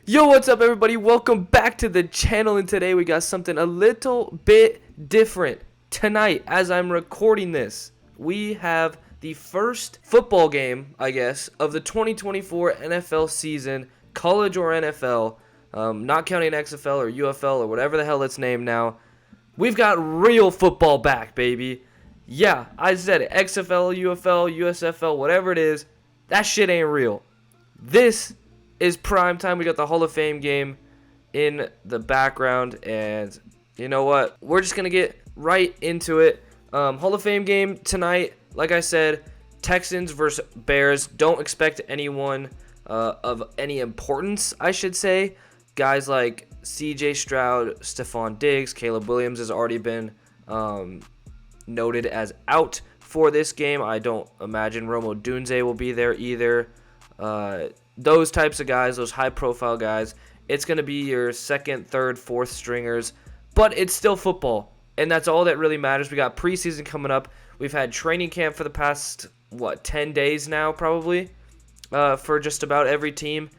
Yo, what's up everybody? Welcome back to the channel, and today we got something a little bit different. Tonight, as I'm recording this, we have the first football game, I guess, of the 2024 NFL season, college or NFL, not counting XFL or UFL or whatever the hell it's named now. We've got real football back, baby. Yeah, I said it. XFL, UFL, USFL, whatever it is, that shit ain't real. This is prime time. We got the Hall of Fame game in the background, and you know what? We're just gonna get right into it. Hall of Fame game tonight. Like I said, Texans versus Bears. Don't expect anyone of any importance, I should say. Guys like C.J. Stroud, Stephon Diggs, Caleb Williams has already been noted as out for this game. I don't imagine Romo Dunze will be there either. Those types of guys, those high-profile guys, it's going to be your second, third, fourth stringers, but it's still football, and that's all that really matters. We got preseason coming up. We've had training camp for the past, 10 days now, probably, for just about every team.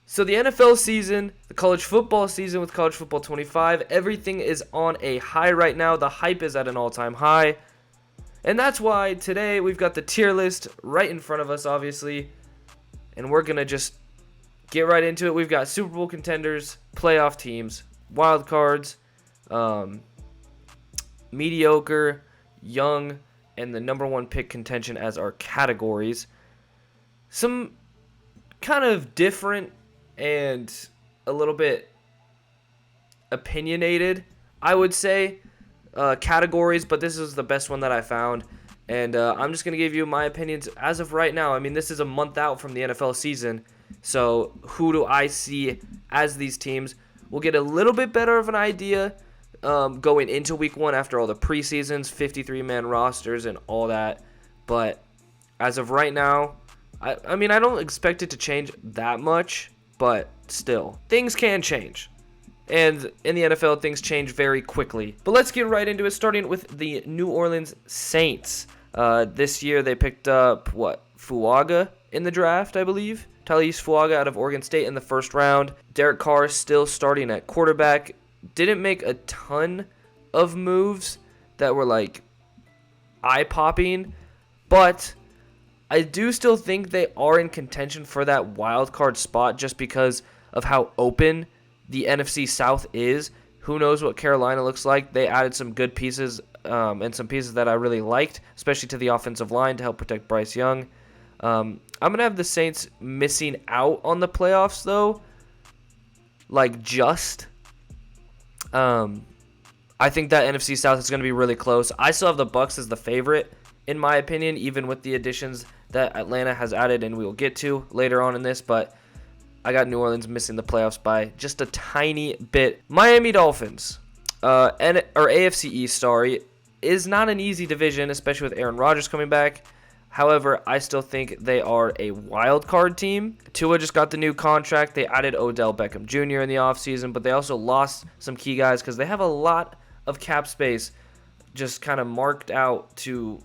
So the NFL season, the college football season with College Football 25, everything is on a high right now. The hype is at an all-time high, and that's why today we've got the tier list right in front of us, obviously. And we're going to just get right into it. We've got Super Bowl contenders, playoff teams, wild cards, mediocre, young, and the number one pick contention as our categories. Some kind of different and a little bit opinionated, I would say, categories, but this is the best one that I found. And I'm just going to give you my opinions as of right now. I mean, this is a month out from the NFL season. So who do I see as these teams? We'll get a little bit better of an idea going into week one after all the preseasons, 53-man rosters, and all that. But as of right now, I mean, I don't expect it to change that much. But still, things can change. And in the NFL, things change very quickly. But let's get right into it, starting with the New Orleans Saints. This year, they picked up, Fuaga in the draft, I believe. Talise Fuaga out of Oregon State in the first round. Derek Carr still starting at quarterback. Didn't make a ton of moves that were, eye-popping. But I do still think they are in contention for that wild card spot just because of how open the NFC South is. Who knows what Carolina looks like? They added some good pieces and some pieces that I really liked, especially to the offensive line to help protect Bryce Young. I'm going to have the Saints missing out on the playoffs, though. I think that NFC South is going to be really close. I still have the Bucs as the favorite, in my opinion, even with the additions that Atlanta has added, and we will get to later on in this, but I got New Orleans missing the playoffs by just a tiny bit. Miami Dolphins, AFC East, is not an easy division, especially with Aaron Rodgers coming back. However, I still think they are a wild card team. Tua just got the new contract. They added Odell Beckham Jr. in the offseason, but they also lost some key guys because they have a lot of cap space just kind of marked out to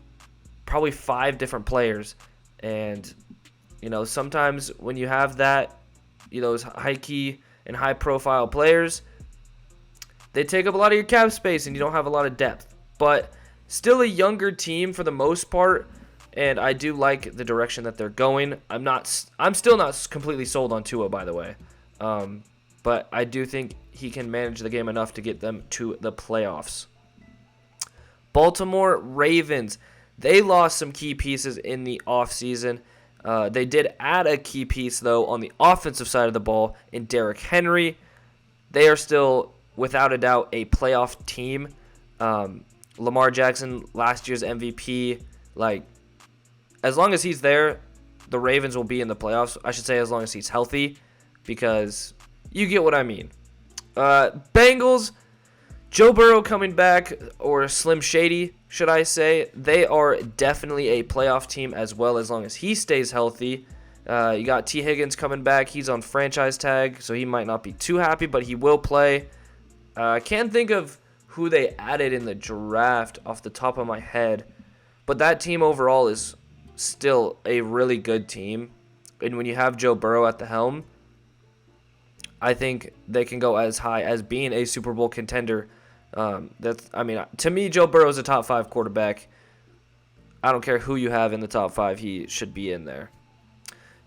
probably 5 different players. And, sometimes when you have that, those high-key and high-profile players, they take up a lot of your cap space, and you don't have a lot of depth. But still a younger team for the most part, and I do like the direction that they're going. I'm still not completely sold on Tua, by the way. But I do think he can manage the game enough to get them to the playoffs. Baltimore Ravens. They lost some key pieces in the offseason. They did add a key piece, though, on the offensive side of the ball in Derrick Henry. They are still, without a doubt, a playoff team. Lamar Jackson, last year's MVP. As long as he's there, the Ravens will be in the playoffs. I should say as long as he's healthy, because you get what I mean. Bengals, Joe Burrow coming back, or Slim Shady, should I say. They are definitely a playoff team as well, as long as he stays healthy. You got T. Higgins coming back. He's on franchise tag, so he might not be too happy, but he will play. I can't think of who they added in the draft off the top of my head, but that team overall is still a really good team. And when you have Joe Burrow at the helm, I think they can go as high as being a Super Bowl contender. To me, Joe Burrow is a top 5 quarterback. I don't care who you have in the top 5, he should be in there.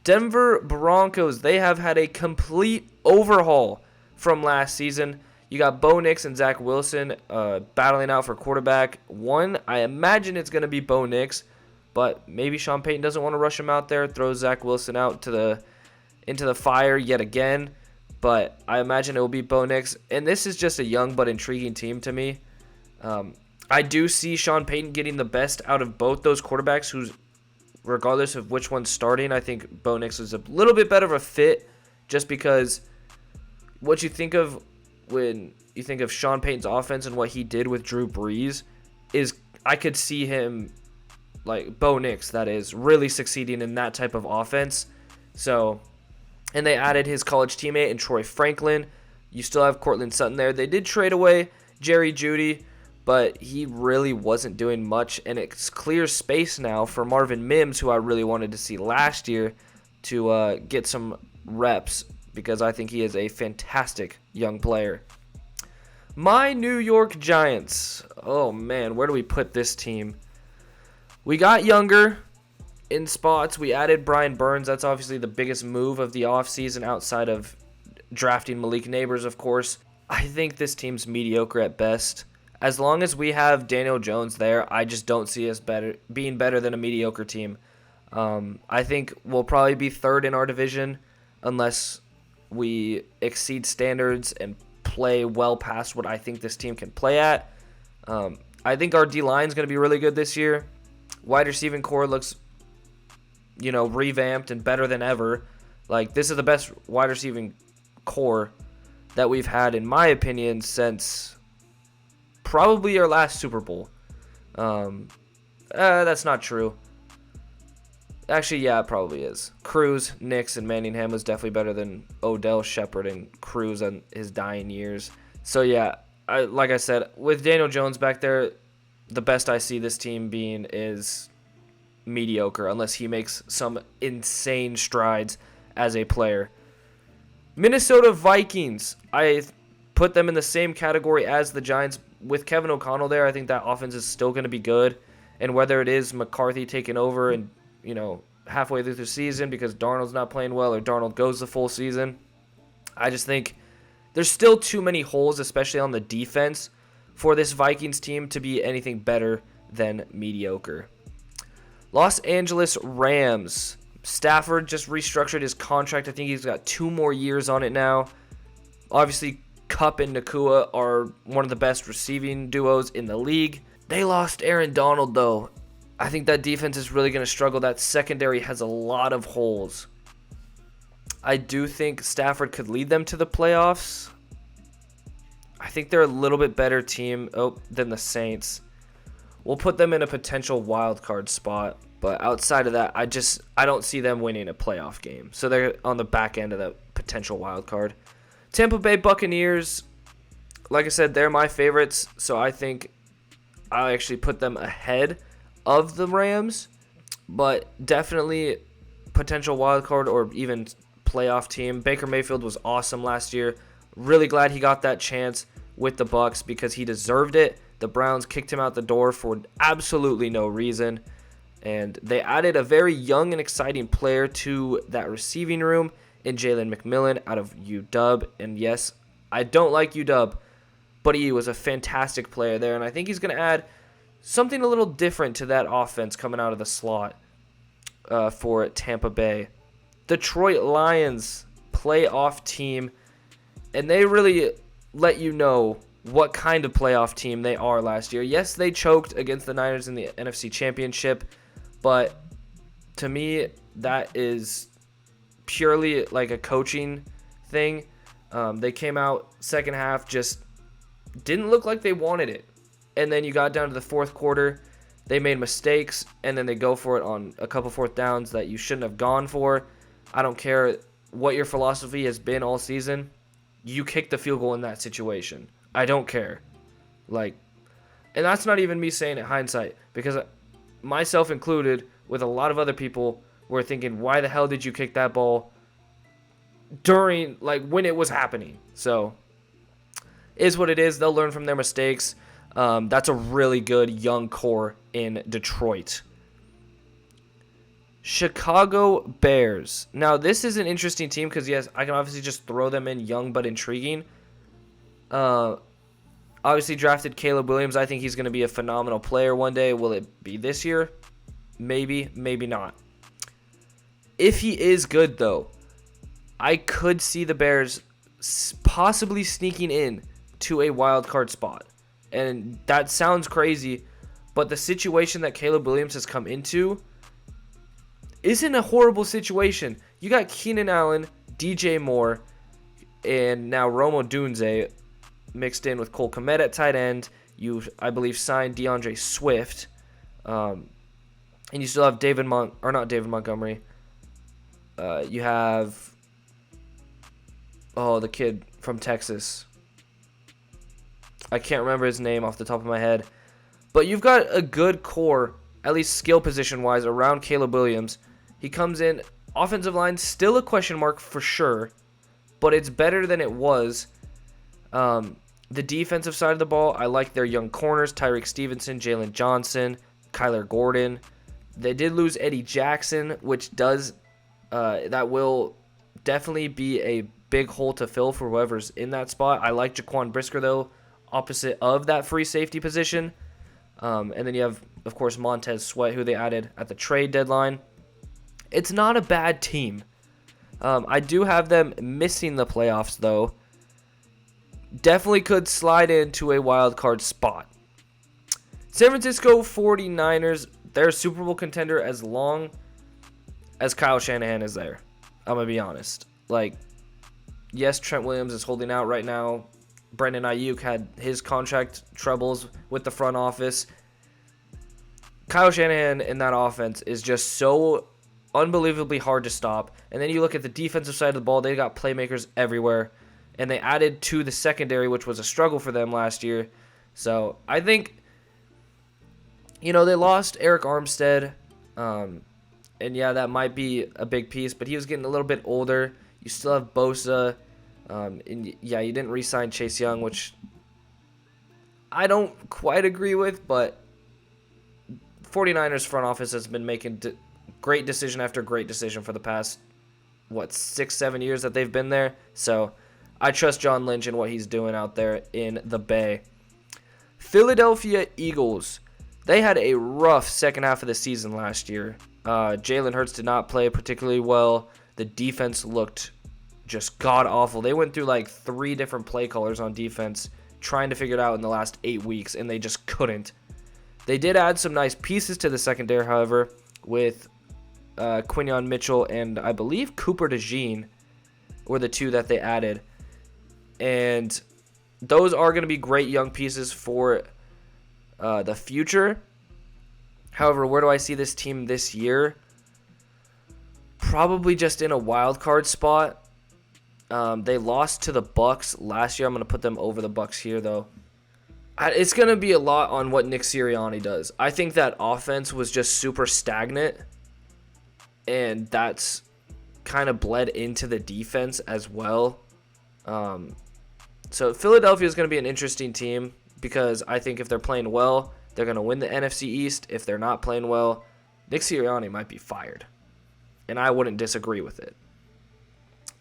Denver Broncos, they have had a complete overhaul from last season. You got Bo Nix and Zach Wilson battling out for quarterback. I imagine it's going to be Bo Nix, but maybe Sean Payton doesn't want to rush him out there, throw Zach Wilson out into the fire yet again. But I imagine it will be Bo Nix. And this is just a young but intriguing team to me. I do see Sean Payton getting the best out of both those quarterbacks, who's, regardless of which one's starting, I think Bo Nix is a little bit better of a fit, just because what you think of when you think of Sean Payton's offense and what he did with Drew Brees is, I could see him, like Bo Nix, that is, really succeeding in that type of offense. So, and they added his college teammate in Troy Franklin. You still have Cortland Sutton there. They did trade away Jerry Jeudy, but he really wasn't doing much, and it's clear space now for Marvin Mims, who I really wanted to see last year, to get some reps, because I think he is a fantastic young player. My New York Giants. Oh, man, where do we put this team? We got younger in spots. We added Brian Burns. That's obviously the biggest move of the offseason outside of drafting Malik Neighbors, of course. I think this team's mediocre at best. As long as we have Daniel Jones there, I just don't see us being better than a mediocre team. I think we'll probably be third in our division unless we exceed standards and play well past what I think this team can play at. I think our D-line is going to be really good this year. Wide receiving core looks, revamped and better than ever. Like, this is the best wide receiving core that we've had, in my opinion, since probably our last Super Bowl. That's not true. Actually, yeah, it probably is. Cruz, Nix, and Manningham was definitely better than Odell, Shepard, and Cruz in his dying years. So, yeah, like I said, with Daniel Jones back there, the best I see this team being is mediocre, unless he makes some insane strides as a player. Minnesota Vikings, I put them in the same category as the Giants. With Kevin O'Connell there, I think that offense is still going to be good. And whether it is McCarthy taking over and, halfway through the season because Darnold's not playing well, or Darnold goes the full season, I just think there's still too many holes, especially on the defense, for this Vikings team to be anything better than mediocre. Los Angeles Rams. Stafford just restructured his contract. I think he's got 2 more years on it now. Obviously, Kupp and Nakua are one of the best receiving duos in the league. They lost Aaron Donald, though. I think that defense is really going to struggle. That secondary has a lot of holes. I do think Stafford could lead them to the playoffs. I think they're a little bit better team than the Saints. We'll put them in a potential wild card spot. But outside of that, I don't see them winning a playoff game. So they're on the back end of the potential wild card. Tampa Bay Buccaneers, like I said, they're my favorites. So I think I'll actually put them ahead of the Rams. But definitely potential wild card or even playoff team. Baker Mayfield was awesome last year. Really glad he got that chance with the Bucs because he deserved it. The Browns kicked him out the door for absolutely no reason. And they added a very young and exciting player to that receiving room in Jalen McMillan out of UW. And yes, I don't like UW, but he was a fantastic player there. And I think he's going to add something a little different to that offense coming out of the slot for Tampa Bay. Detroit Lions, playoff team. And they really let you know what kind of playoff team they are last year. Yes, they choked against the Niners in the NFC Championship. But to me, that is purely like a coaching thing. They came out second half, just didn't look like they wanted it. And then you got down to the fourth quarter. They made mistakes, and then they go for it on a couple fourth downs that you shouldn't have gone for. I don't care what your philosophy has been all season. You kick the field goal in that situation. I don't care. And that's not even me saying it hindsight, because myself included, with a lot of other people, were thinking, why the hell did you kick that ball? during, like, when it was happening. So, is what it is. They'll learn from their mistakes. That's a really good young core in Detroit. Chicago Bears. Now, this is an interesting team because, yes, I can obviously just throw them in young but intriguing. Obviously drafted Caleb Williams. I think he's going to be a phenomenal player one day. Will it be this year? Maybe, maybe not. If he is good, though, I could see the Bears possibly sneaking in to a wild card spot. And that sounds crazy, but the situation that Caleb Williams has come into isn't a horrible situation. You got Keenan Allen, DJ Moore, and now Rome Odunze mixed in with Cole Kmet at tight end. You, I believe, signed DeAndre Swift. And you still have not David Montgomery. You have, the kid from Texas. I can't remember his name off the top of my head. But you've got a good core, at least skill position-wise, around Caleb Williams. He comes in, offensive line, still a question mark for sure, but it's better than it was. The defensive side of the ball, I like their young corners, Tyreek Stevenson, Jalen Johnson, Kyler Gordon. They did lose Eddie Jackson, which that will definitely be a big hole to fill for whoever's in that spot. I like Jaquan Brisker, though, opposite of that free safety position. And then you have, of course, Montez Sweat, who they added at the trade deadline. It's not a bad team. I do have them missing the playoffs, though. Definitely could slide into a wild card spot. San Francisco 49ers, they're a Super Bowl contender as long as Kyle Shanahan is there. I'm going to be honest. Like, yes, Trent Williams is holding out right now. Brandon Ayuk had his contract troubles with the front office. Kyle Shanahan in that offense is just so unbelievably hard to stop. And then you look at the defensive side of the ball, they got playmakers everywhere. And they added to the secondary, which was a struggle for them last year. So I think, they lost Eric Armstead. And yeah, that might be a big piece, but he was getting a little bit older. You still have Bosa. And yeah, you didn't re-sign Chase Young, which I don't quite agree with, but 49ers front office has been making great decision after great decision for the past, 6-7 years that they've been there. So I trust John Lynch and what he's doing out there in the Bay. Philadelphia Eagles. They had a rough second half of the season last year. Jalen Hurts did not play particularly well. The defense looked just god-awful. They went through like 3 different play callers on defense trying to figure it out in the last 8 weeks, and they just couldn't. They did add some nice pieces to the secondary, however, with Quinyon Mitchell and I believe Cooper DeJean were the 2 that they added. And those are going to be great young pieces for the future. However, where do I see this team this year? Probably just in a wild card spot. They lost to the Bucks last year. I'm going to put them over the Bucks here, though. It's going to be a lot on what Nick Sirianni does. I think that offense was just super stagnant, and that's kind of bled into the defense as well. So Philadelphia is going to be an interesting team because I think if they're playing well, they're going to win the NFC East. If they're not playing well, Nick Sirianni might be fired, and I wouldn't disagree with it.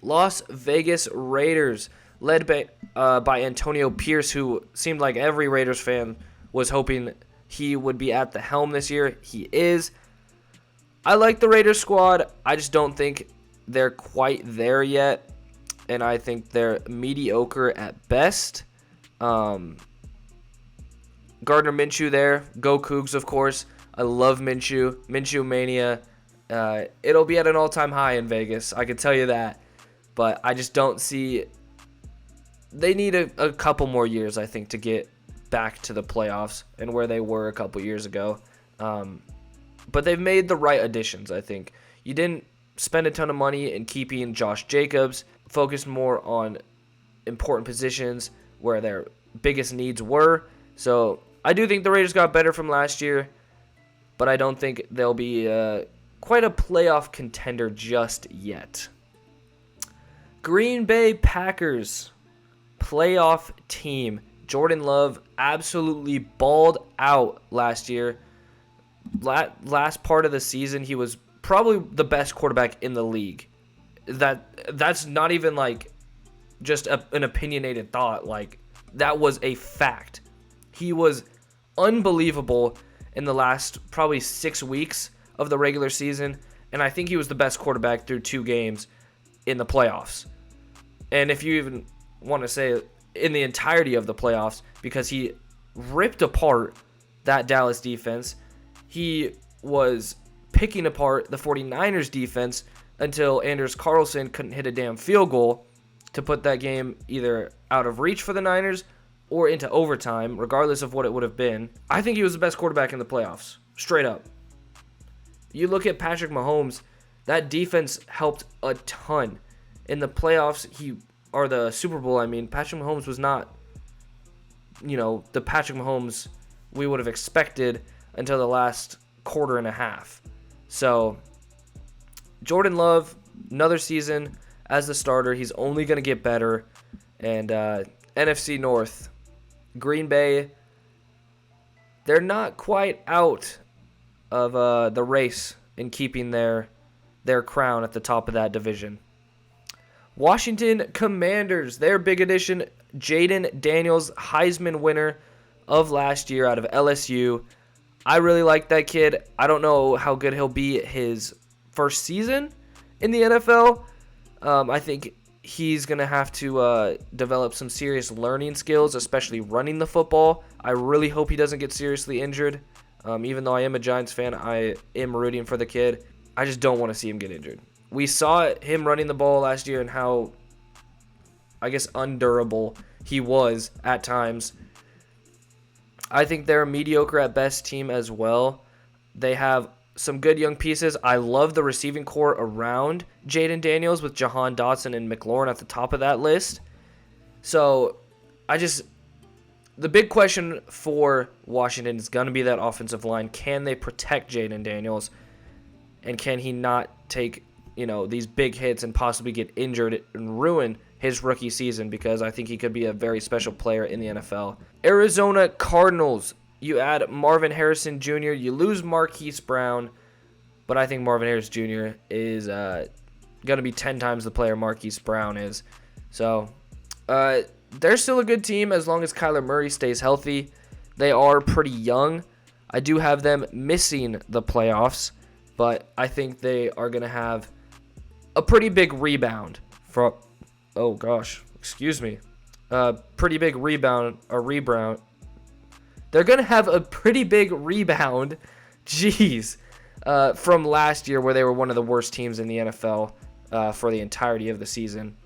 Las Vegas Raiders, led by Antonio Pierce, who seemed like every Raiders fan was hoping he would be at the helm this year. He is. I like the Raiders squad. I just don't think they're quite there yet, and I think they're mediocre at best. Gardner Minshew there. Go Cougs, of course. I love Minshew. Minshew Mania. It'll be at an all-time high in Vegas. I can tell you that. But I just don't see... They need a couple more years, I think, to get back to the playoffs and where they were a couple years ago. But they've made the right additions, I think. You didn't spend a ton of money in keeping Josh Jacobs. Focused more on important positions where their biggest needs were. So I do think the Raiders got better from last year, but I don't think they'll be quite a playoff contender just yet. Green Bay Packers playoff team. Jordan Love absolutely balled out last year. Last part of the season, he was probably the best quarterback in the league. That's not even like just an opinionated thought. Like, that was a fact. He was unbelievable in the last probably 6 weeks of the regular season, and I think he was the best quarterback through 2 games in the playoffs. And if you even want to say in the entirety of the playoffs, because he ripped apart that Dallas defense. He was picking apart the 49ers defense until Anders Carlson couldn't hit a damn field goal to put that game either out of reach for the Niners or into overtime, regardless of what it would have been. I think he was the best quarterback in the playoffs, straight up. You look at Patrick Mahomes, that defense helped a ton. In the playoffs, or the Super Bowl, Patrick Mahomes was not, the Patrick Mahomes we would have expected until the last quarter and a half. So, Jordan Love, another season as the starter. He's only going to get better. And NFC North, Green Bay, they're not quite out of the race in keeping their crown at the top of that division. Washington Commanders, their big addition, Jaden Daniels, Heisman winner of last year out of LSU. I really like that kid. I don't know how good he'll be his first season in the NFL. I think he's going to have to develop some serious learning skills, especially running the football. I really hope he doesn't get seriously injured. Even though I am a Giants fan, I am rooting for the kid. I just don't want to see him get injured. We saw him running the ball last year and how, undurable he was at times. I think they're a mediocre at best team as well. They have some good young pieces. I love the receiving core around Jaden Daniels with Jahan Dotson and McLaurin at the top of that list. So, the big question for Washington is going to be that offensive line. Can they protect Jaden Daniels? And can he not take, these big hits and possibly get injured and ruin his rookie season? Because I think he could be a very special player in the NFL. Arizona Cardinals. You add Marvin Harrison Jr. You lose Marquise Brown. But I think Marvin Harris Jr. is going to be 10 times the player Marquise Brown is. So, they're still a good team as long as Kyler Murray stays healthy. They are pretty young. I do have them missing the playoffs, but I think they are going to have a pretty big rebound from. Oh gosh, excuse me. Pretty big rebound. They're going to have a pretty big rebound. Jeez. From last year where they were one of the worst teams in the NFL for the entirety of the season.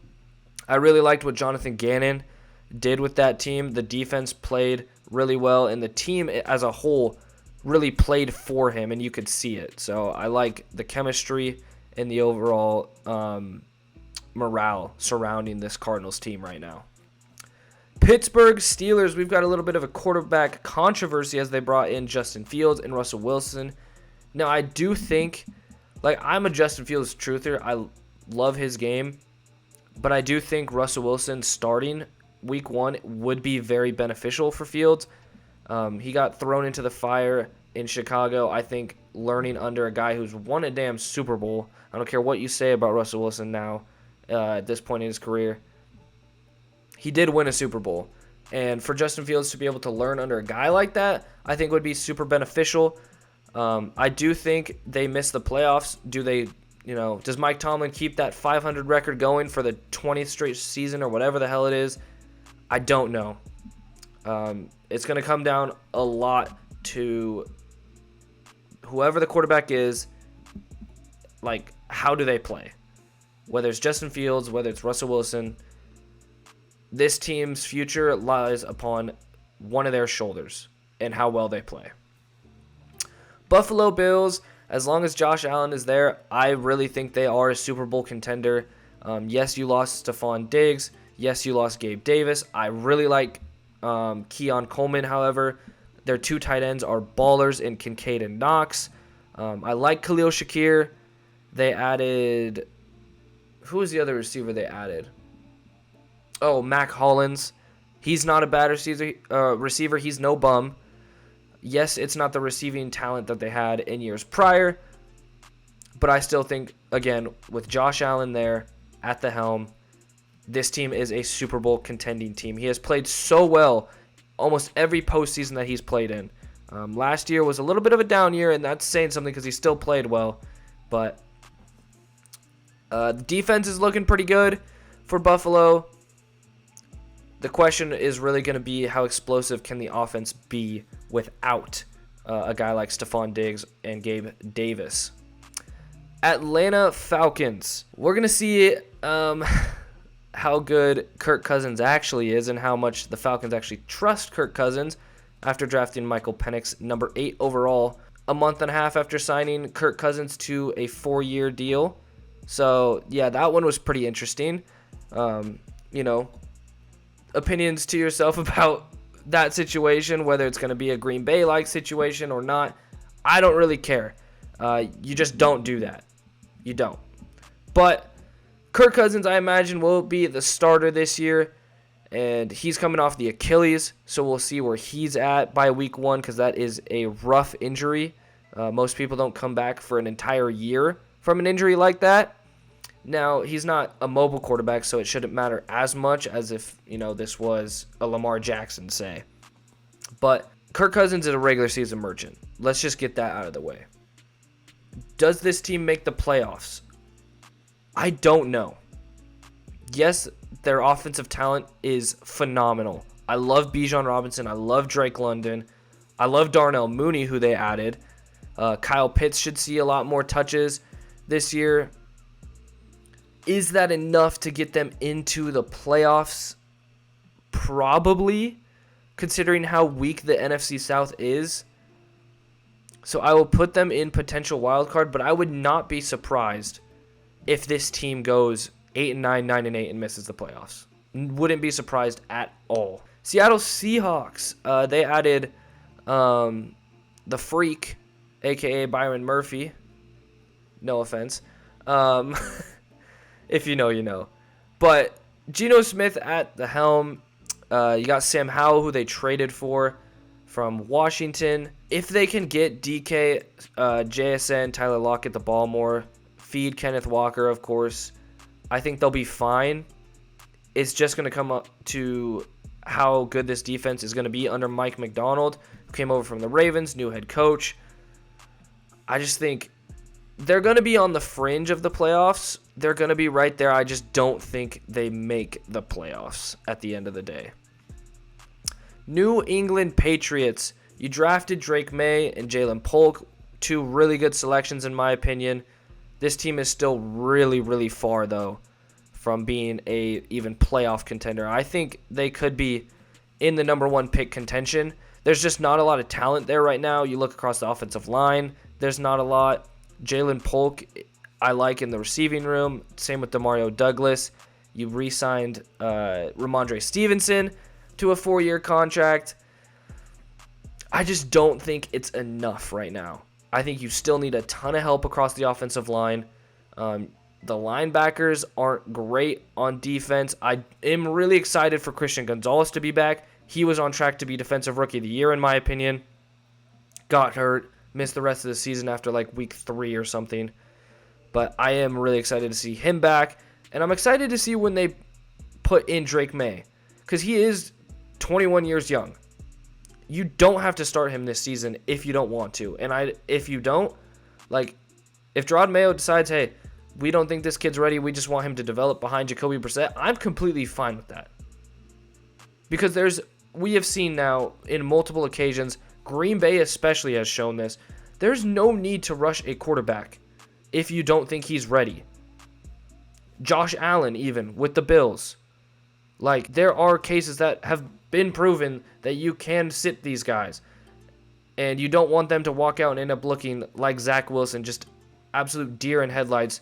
I really liked what Jonathan Gannon did with that team. The defense played really well, and the team as a whole really played for him, and you could see it. So I like the chemistry and the overall morale surrounding this Cardinals team right now. Pittsburgh Steelers, we've got a little bit of a quarterback controversy as they brought in Justin Fields and Russell Wilson. Now, I do think, I'm a Justin Fields truther. I love his game. But I do think Russell Wilson starting week 1 would be very beneficial for Fields. He got thrown into the fire in Chicago. I think learning under a guy who's won a damn Super Bowl. I don't care what you say about Russell Wilson now at this point in his career. He did win a Super Bowl. And for Justin Fields to be able to learn under a guy like that, I think would be super beneficial. I do think they missed the playoffs. Does Mike Tomlin keep that 500 record going for the 20th straight season or whatever the hell it is? I don't know. It's going to come down a lot to whoever the quarterback is, how do they play? Whether it's Justin Fields, whether it's Russell Wilson, this team's future lies upon one of their shoulders and how well they play. Buffalo Bills, as long as Josh Allen is there, I really think they are a Super Bowl contender. Yes, you lost Stephon Diggs. Yes, you lost Gabe Davis. I really like Keon Coleman, however. Their 2 tight ends are ballers in Kincaid and Knox. I like Khalil Shakir. They added, who was the other receiver they added? Oh, Mac Hollins. He's not a bad receiver. He's no bum. Yes, it's not the receiving talent that they had in years prior, but I still think, again, with Josh Allen there at the helm, this team is a Super Bowl contending team. He has played so well almost every postseason that he's played in. Last year was a little bit of a down year, and that's saying something because he still played well. But the defense is looking pretty good for Buffalo. The question is really going to be how explosive can the offense be without a guy like Stephon Diggs and Gabe Davis. Atlanta Falcons. We're going to see how good Kirk Cousins actually is and how much the Falcons actually trust Kirk Cousins after drafting Michael Penix, number 8 overall, a month and a half after signing Kirk Cousins to a 4-year deal. So, yeah, that one was pretty interesting. Opinions to yourself about that situation, whether it's going to be a Green Bay-like situation or not. I don't really care. You just don't do that. You don't. But Kirk Cousins, I imagine, will be the starter this year, and he's coming off the Achilles, so we'll see where he's at by week 1 because that is a rough injury. Most people don't come back for an entire year from an injury like that. Now, he's not a mobile quarterback, so it shouldn't matter as much as if, this was a Lamar Jackson, say. But Kirk Cousins is a regular season merchant. Let's just get that out of the way. Does this team make the playoffs? I don't know. Yes, their offensive talent is phenomenal. I love Bijan Robinson. I love Drake London. I love Darnell Mooney, who they added. Kyle Pitts should see a lot more touches this year. Is that enough to get them into the playoffs? Probably, considering how weak the NFC South is. So I will put them in potential wild card, but I would not be surprised if this team goes 8-9, 9-8, and misses the playoffs. Wouldn't be surprised at all. Seattle Seahawks. They added the Freak, a.k.a. Byron Murphy. No offense. If you know, you know. But Geno Smith at the helm. You got Sam Howell, who they traded for from Washington. If they can get DK, JSN, Tyler Lockett the ball more, feed Kenneth Walker, of course, I think they'll be fine. It's just going to come up to how good this defense is going to be under Mike McDonald, who came over from the Ravens, new head coach. I just think they're going to be on the fringe of the playoffs. They're going to be right there. I just don't think they make the playoffs at the end of the day. New England Patriots. You drafted Drake May and Jalen Polk, 2 really good selections in my opinion. This team is still really, really far, though, from being a even playoff contender. I think they could be in the number 1 pick contention. There's just not a lot of talent there right now. You look across the offensive line, there's not a lot. Jalen Polk, I like in the receiving room. Same with Demario Douglas. You re-signed Ramondre Stevenson to a 4-year contract. I just don't think it's enough right now. I think you still need a ton of help across the offensive line. The linebackers aren't great on defense. I am really excited for Christian Gonzalez to be back. He was on track to be Defensive Rookie of the Year, in my opinion. Got hurt, missed the rest of the season after like week 3 or something. But I am really excited to see him back. And I'm excited to see when they put in Drake May, because he is 21 years young. You don't have to start him this season if you don't want to. And if you don't, like, if Gerard Mayo decides, hey, we don't think this kid's ready, we just want him to develop behind Jacoby Brissett, I'm completely fine with that. Because we have seen now in multiple occasions, Green Bay especially has shown this, there's no need to rush a quarterback if you don't think he's ready. Josh Allen, even, with the Bills. Like, there are cases that have been proven that you can sit these guys. And you don't want them to walk out and end up looking like Zach Wilson, just absolute deer in headlights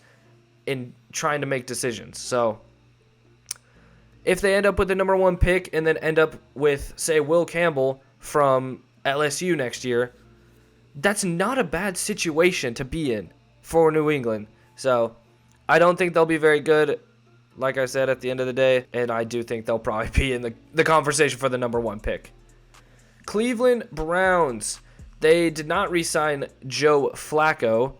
in trying to make decisions. So, if they end up with the number 1 pick and then end up with, say, Will Campbell from LSU next year, that's not a bad situation to be in for New England. So, I don't think they'll be very good, like I said, at the end of the day. And I do think they'll probably be in the conversation for the #1 pick. Cleveland Browns. They did not re-sign Joe Flacco.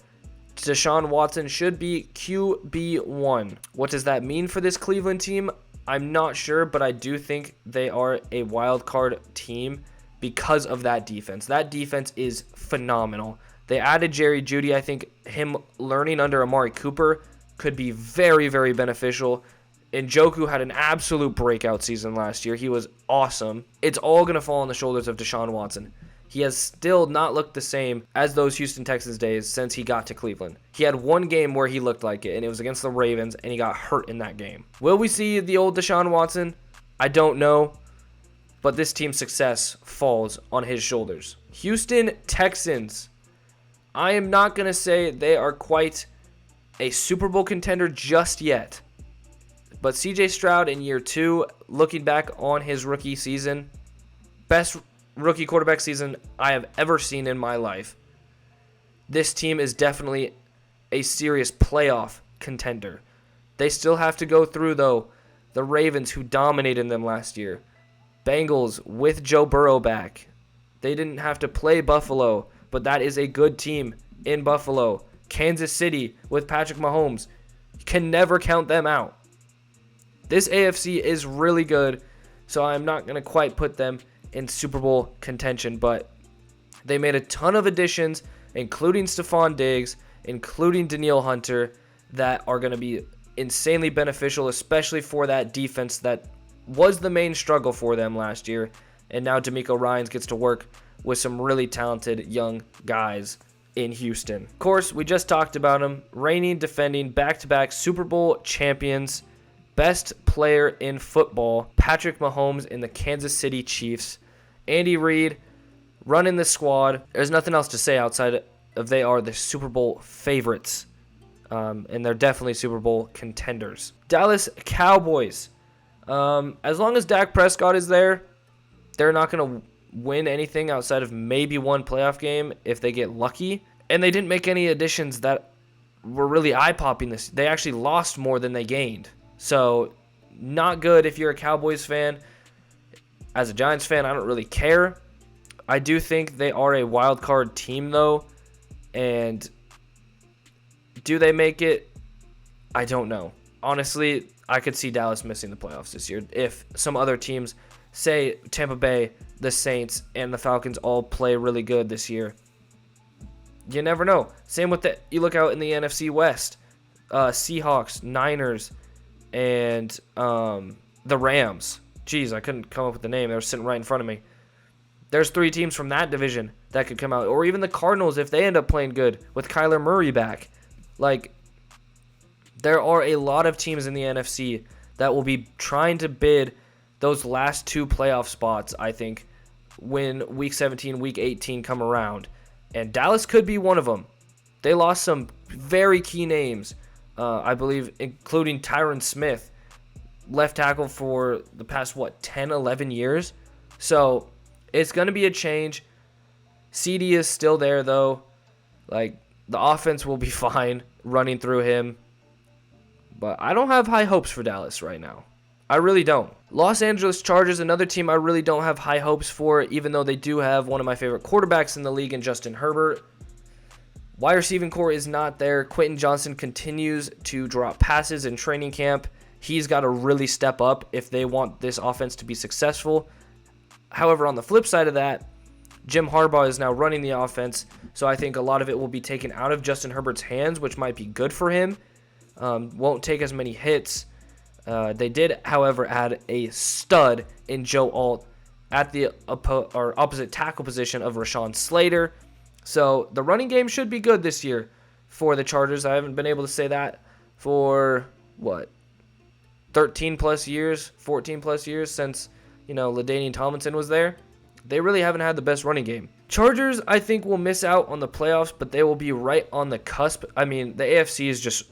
Deshaun Watson should be QB1. What does that mean for this Cleveland team? I'm not sure, but I do think they are a wild card team because of that defense. That defense is phenomenal. They added Jerry Jeudy. I think him learning under Amari Cooper could be very, very beneficial. Njoku had an absolute breakout season last year. He was awesome. It's all going to fall on the shoulders of Deshaun Watson. He has still not looked the same as those Houston Texans days since he got to Cleveland. He had one game where he looked like it, and it was against the Ravens, and he got hurt in that game. Will we see the old Deshaun Watson? I don't know, but this team's success falls on his shoulders. Houston Texans. I am not going to say they are quite a Super Bowl contender just yet, but CJ Stroud in year 2, looking back on his rookie season, best rookie quarterback season I have ever seen in my life. This team is definitely a serious playoff contender. They still have to go through, though, the Ravens, who dominated them last year. Bengals with Joe Burrow back. They didn't have to play Buffalo, but that is a good team in Buffalo. Kansas City with Patrick Mahomes. You can never count them out. This AFC is really good, so I'm not going to quite put them in Super Bowl contention, but they made a ton of additions, including Stephon Diggs, including Danielle Hunter, that are going to be insanely beneficial, especially for that defense that was the main struggle for them last year. And now DeMeco Ryans gets to work with some really talented young guys in Houston. Of course, we just talked about them. Reigning, defending, back-to-back Super Bowl champions, best player in football, Patrick Mahomes in the Kansas City Chiefs. Andy Reid running the squad. There's nothing else to say outside of they are the Super Bowl favorites. And they're definitely Super Bowl contenders. Dallas Cowboys. As long as Dak Prescott is there, they're not going to win anything outside of maybe one playoff game if they get lucky. And they didn't make any additions that were really eye-popping. They actually lost more than they gained. So, not good if you're a Cowboys fan. As a Giants fan, I don't really care. I do think they are a wild card team, though. And do they make it? I don't know. Honestly, I could see Dallas missing the playoffs this year if some other teams, say Tampa Bay, the Saints, and the Falcons all play really good this year. You never know. Same with you look out in the NFC West. Seahawks, Niners, and the Rams. Jeez, I couldn't come up with the name. They were sitting right in front of me. There's 3 teams from that division that could come out. Or even the Cardinals if they end up playing good with Kyler Murray back. Like, there are a lot of teams in the NFC that will be trying to bid those last 2 playoff spots, I think, when Week 17, Week 18 come around. And Dallas could be one of them. They lost some very key names, I believe, including Tyron Smith, left tackle for the past, 10, 11 years. So, it's going to be a change. CD is still there, though. Like, the offense will be fine running through him. But I don't have high hopes for Dallas right now. I really don't. Los Angeles Chargers, another team I really don't have high hopes for, even though they do have one of my favorite quarterbacks in the league in Justin Herbert. Wide receiving core is not there. Quentin Johnson continues to drop passes in training camp. He's got to really step up if they want this offense to be successful. However, on the flip side of that, Jim Harbaugh is now running the offense, so I think a lot of it will be taken out of Justin Herbert's hands, which might be good for him. Won't take as many hits. They did, however, add a stud in Joe Alt at the opposite tackle position of Rashawn Slater. So the running game should be good this year for the Chargers. I haven't been able to say that for, 13 plus years, 14 plus years since, LaDainian Tomlinson was there. They really haven't had the best running game. Chargers, I think, will miss out on the playoffs, but they will be right on the cusp. I mean, the AFC is just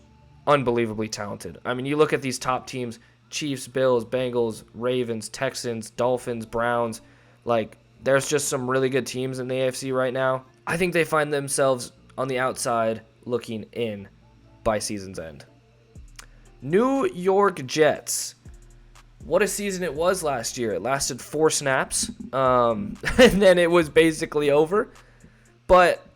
unbelievably talented. I mean, you look at these top teams, Chiefs, Bills, Bengals, Ravens, Texans, Dolphins, Browns. Like, there's just some really good teams in the AFC right now. I think they find themselves on the outside looking in by season's end. New York Jets. What a season it was last year. It lasted 4 snaps, and then it was basically over. But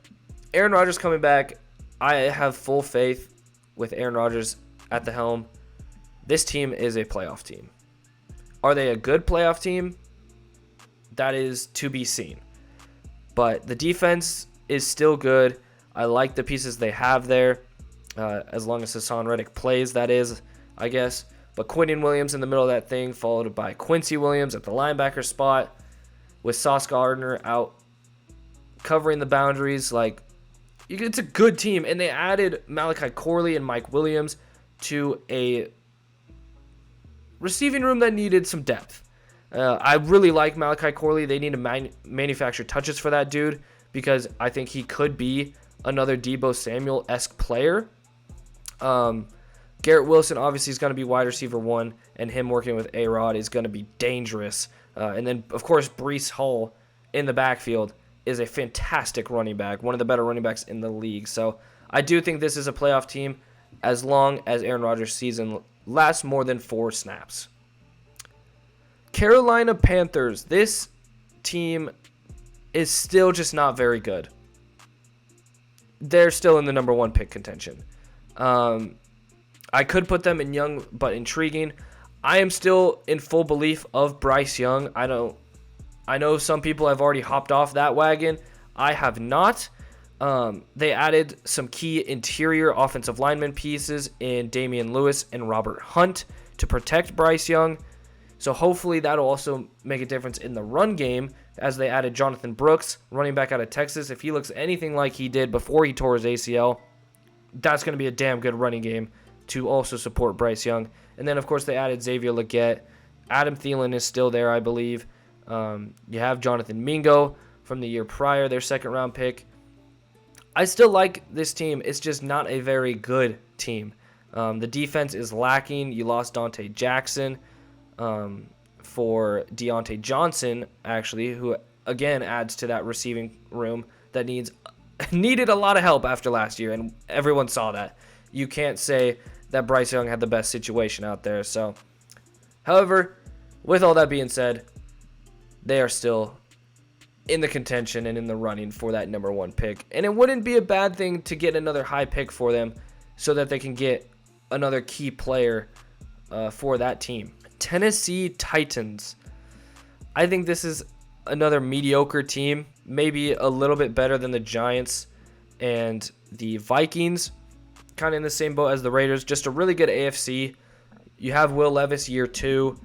Aaron Rodgers coming back, I have full faith with Aaron Rodgers at the helm. This team is a playoff team. Are they a good playoff team? That is to be seen. But the defense is still good. I like the pieces they have there, as long as Hassan Reddick plays, that is, I guess. But Quinton Williams in the middle of that thing, followed by Quincy Williams at the linebacker spot, with Sauce Gardner out covering the boundaries. Like, it's a good team. And they added Malachi Corley and Mike Williams to a receiving room that needed some depth. I really like Malachi Corley. They need to manufacture touches for that dude, because I think he could be another Deebo Samuel-esque player. Garrett Wilson obviously is going to be wide receiver 1, and him working with A-Rod is going to be dangerous. And then, of course, Breece Hall in the backfield is a fantastic running back, one of the better running backs in the league. So I do think this is a playoff team as long as Aaron Rodgers' season lasts more than 4 snaps. Carolina Panthers. This team is still just not very good. They're still in the number 1 pick contention. I could put them in young but intriguing. I am still in full belief of Bryce Young. I know some people have already hopped off that wagon. I have not. They added some key interior offensive lineman pieces in Damian Lewis and Robert Hunt to protect Bryce Young. So hopefully that'll also make a difference in the run game, as they added Jonathan Brooks, running back out of Texas. If he looks anything like he did before he tore his ACL, that's going to be a damn good running game to also support Bryce Young. And then, of course, they added Xavier Legette. Adam Thielen is still there, I believe. You have Jonathan Mingo from the year prior, their second-round pick. I still like this team. It's just not a very good team. The defense is lacking. You lost Dante Jackson for Deontay Johnson, actually, who, again, adds to that receiving room that needed a lot of help after last year, and everyone saw that. You can't say that Bryce Young had the best situation out there. So, however, with all that being said, they are still in the contention and in the running for that number 1 pick. And it wouldn't be a bad thing to get another high pick for them so that they can get another key player for that team. Tennessee Titans. I think this is another mediocre team, maybe a little bit better than the Giants and the Vikings, kind of in the same boat as the Raiders. Just a really good AFC. You have Will Levis year 2.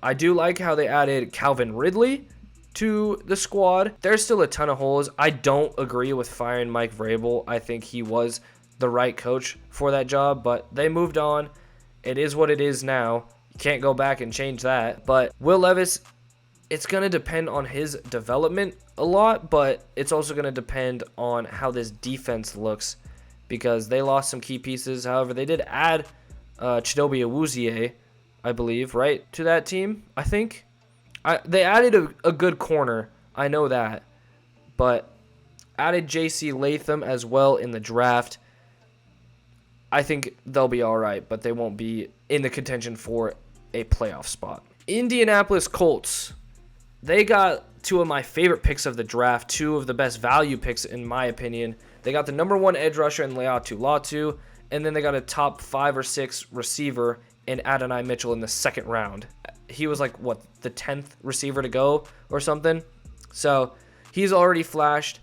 I do like how they added Calvin Ridley to the squad. There's still a ton of holes. I don't agree with firing Mike Vrabel. I think he was the right coach for that job, but they moved on. It is what it is now. You can't go back and change that. But Will Levis, it's going to depend on his development a lot, but it's also going to depend on how this defense looks, because they lost some key pieces. However, they did add Chidobe Awuzie, I believe, right, to that team, I think. They added a good corner, I know that, but added J.C. Latham as well in the draft. I think they'll be all right, but they won't be in the contention for a playoff spot. Indianapolis Colts. They got 2 of my favorite picks of the draft, 2 of the best value picks in my opinion. They got the number 1 edge rusher in Leatu Latu, and then they got a top 5 or 6 receiver in Adonai Mitchell in the second round. He was like, what, the 10th receiver to go or something? So he's already flashed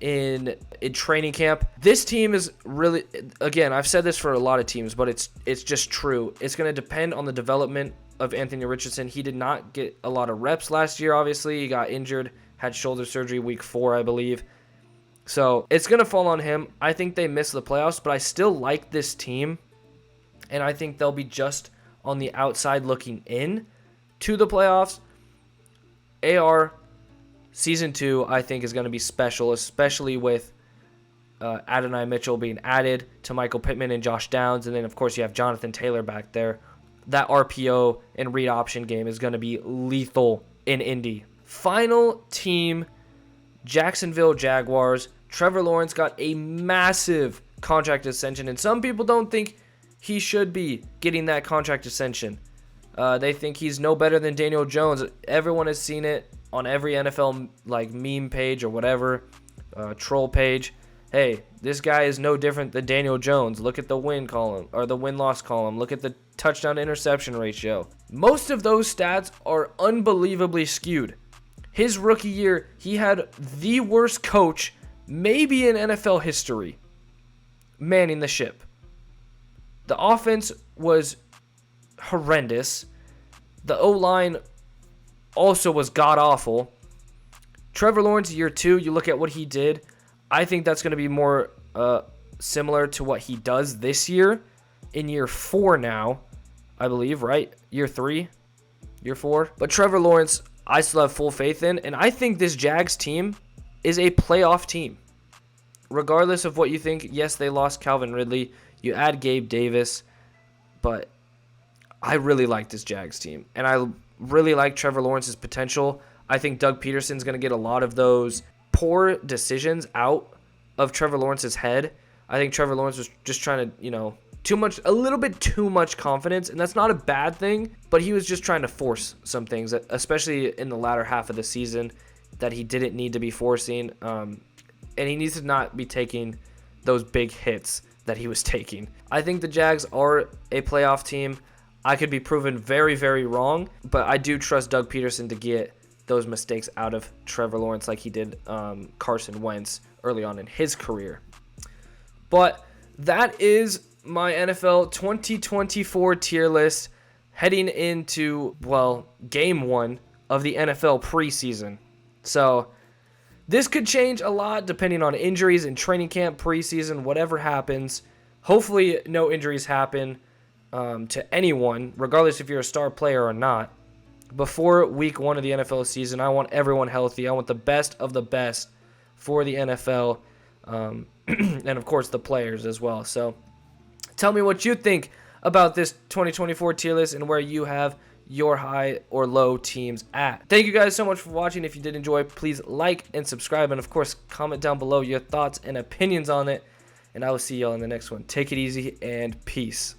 in training camp. This team is really, again, I've said this for a lot of teams, but it's just true. It's going to depend on the development of Anthony Richardson. He did not get a lot of reps last year, obviously. He got injured, had shoulder surgery week 4, I believe. So it's going to fall on him. I think they missed the playoffs, but I still like this team, and I think they'll be just on the outside looking in to the playoffs. AR Season 2, I think, is going to be special, especially with Adonai Mitchell being added to Michael Pittman and Josh Downs. And then, of course, you have Jonathan Taylor back there. That RPO and read option game is going to be lethal in Indy. Final team, Jacksonville Jaguars. Trevor Lawrence got a massive contract extension, and some people don't think he should be getting that contract extension. They think he's no better than Daniel Jones. Everyone has seen it on every NFL like meme page or whatever, troll page. Hey, this guy is no different than Daniel Jones. Look at the win column or the win-loss column. Look at the touchdown interception ratio. Most of those stats are unbelievably skewed. His rookie year, he had the worst coach maybe in NFL history manning the ship. The offense was horrendous. The O-line also was god-awful. Trevor Lawrence, year 2, you look at what he did. I think that's going to be more similar to what he does this year in year 4 now, I believe, right? Year 3, year 4. But Trevor Lawrence, I still have full faith in, and I think this Jags team is a playoff team. Regardless of what you think, yes, they lost Calvin Ridley. You add Gabe Davis, but I really like this Jags team, and I really like Trevor Lawrence's potential. I think Doug Peterson's going to get a lot of those poor decisions out of Trevor Lawrence's head. I think Trevor Lawrence was just trying to, a little bit too much confidence, and that's not a bad thing, but he was just trying to force some things, especially in the latter half of the season, that he didn't need to be forcing, and he needs to not be taking those big hits that he was taking. I think the Jags are a playoff team. I could be proven very, very wrong, but I do trust Doug Peterson to get those mistakes out of Trevor Lawrence like he did Carson Wentz early on in his career. But that is my NFL 2024 tier list heading into, well, game 1 of the NFL preseason. So this could change a lot depending on injuries in training camp, preseason, whatever happens. Hopefully no injuries happen to anyone, regardless if you're a star player or not. Before week 1 of the NFL season, I want everyone healthy. I want the best of the best for the NFL, and of course the players as well. So tell me what you think about this 2024 tier list and where you have your high or low teams at. Thank you guys so much for watching. If you did enjoy, please like and subscribe, and of course comment down below your thoughts and opinions on it, and I will see y'all in the next one. Take it easy and peace.